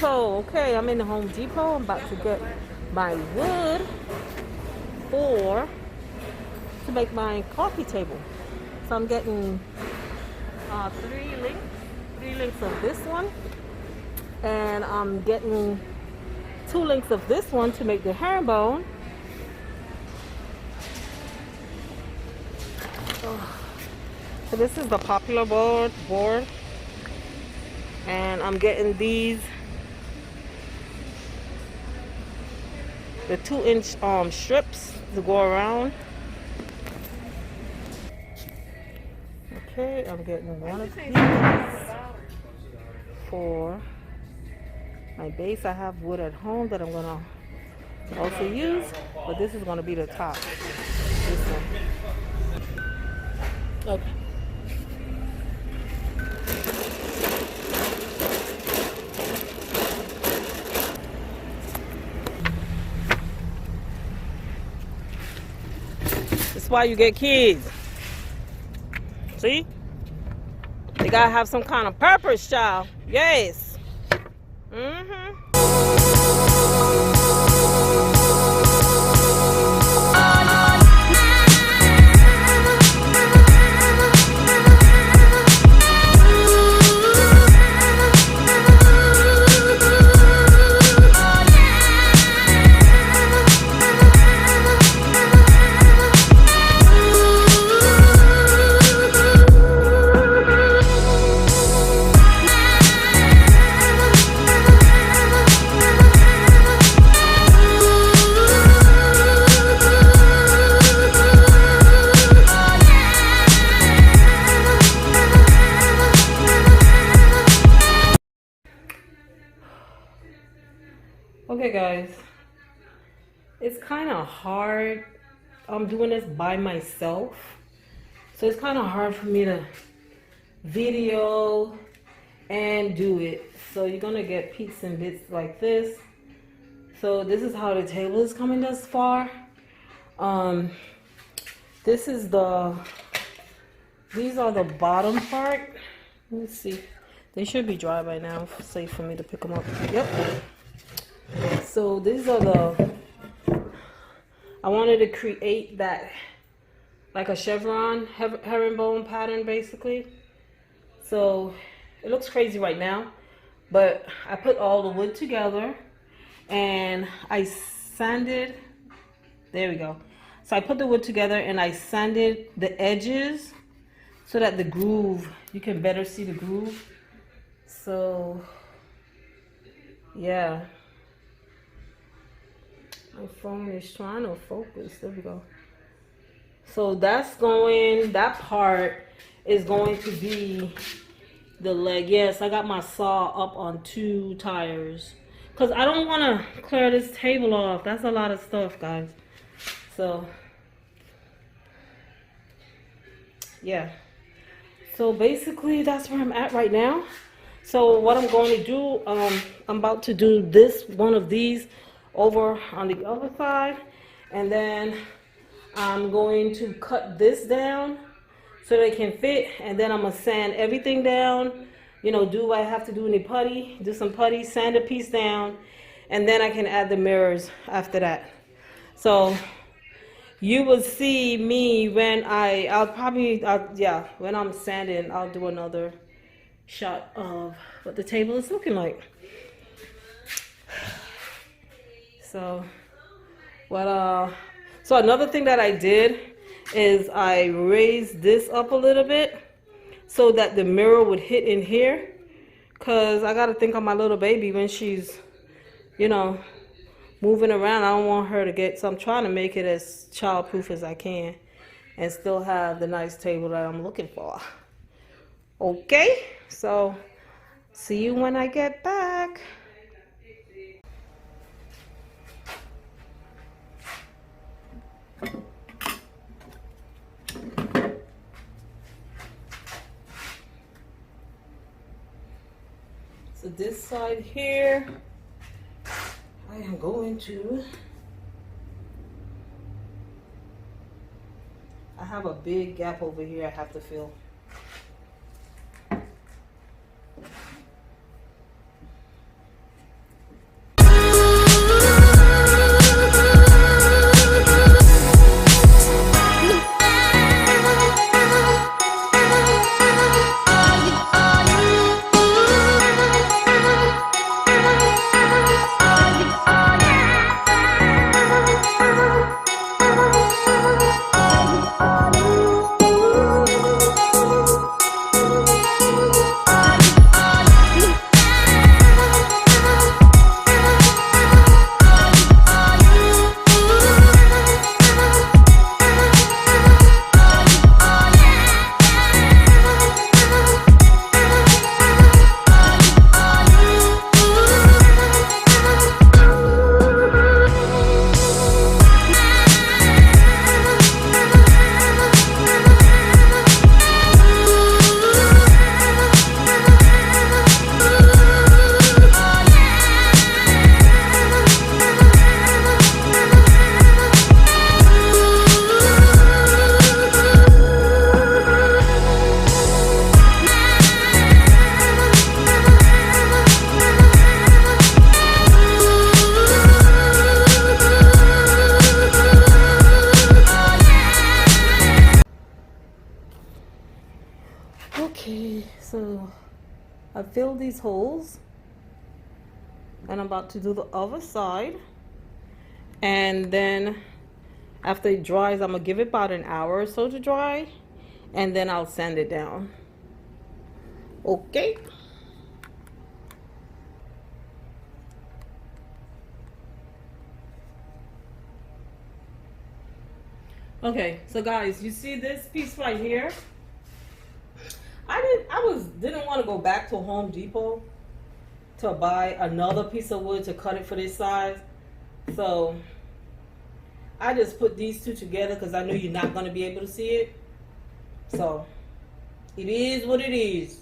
Depot. Okay, I'm in the Home Depot. I'm about to get my wood to make my coffee table. So I'm getting three links of this one, and I'm getting 2 links of this one to make the herringbone. So this is the Poplar board, and I'm getting these, the 2-inch strips to go around. Okay, I'm getting one of these for my base. I have wood at home that I'm gonna also use, but this is gonna be the top. This one. Okay. That's why you get kids. See? They gotta have some kind of purpose, child. Yes. Okay guys, it's kind of hard. I'm doing this by myself, so it's kind of hard for me to video and do it. So you're gonna get peaks and bits like this. So this is how the table is coming thus far. This is these are the bottom part. Let's see, they should be dry by now. Safe for me to pick them up. Yep. So these are I wanted to create that, like a chevron herringbone pattern basically. So it looks crazy right now, but I put all the wood together and I sanded, there we go. So I put the wood together and I sanded the edges so that the groove, you can better see the groove. So yeah. My phone is trying to focus. There we go. So that part is going to be the leg. Yes, I got my saw up on 2 tires because I don't want to clear this table off. That's a lot of stuff, guys. So yeah. So basically that's where I'm at right now. So what I'm going to do, I'm about to do one of these over on the other side, and then I'm going to cut this down so they can fit, and then I'm gonna sand everything down, you know, do what I have to do in the putty, do some putty, sand a piece down, and then I can add the mirrors after that. So you will see me when when I'm sanding, I'll do another shot of what the table is looking like. So so another thing that I did is I raised this up a little bit so that the mirror would hit in here, because I got to think of my little baby when she's, you know, moving around. I don't want her to get, so I'm trying to make it as childproof as I can and still have the nice table that I'm looking for. Okay, so see you when I get back. So this side here, I am going to, I have a big gap over here I have to fill. I filled these holes, and I'm about to do the other side. And then after it dries, I'm gonna give it about an hour or so to dry, and then I'll sand it down. Okay. Okay, so guys, you see this piece right here? I didn't want to go back to Home Depot to buy another piece of wood to cut it for this size. So I just put these two together because I knew you're not going to be able to see it. So it is what it is.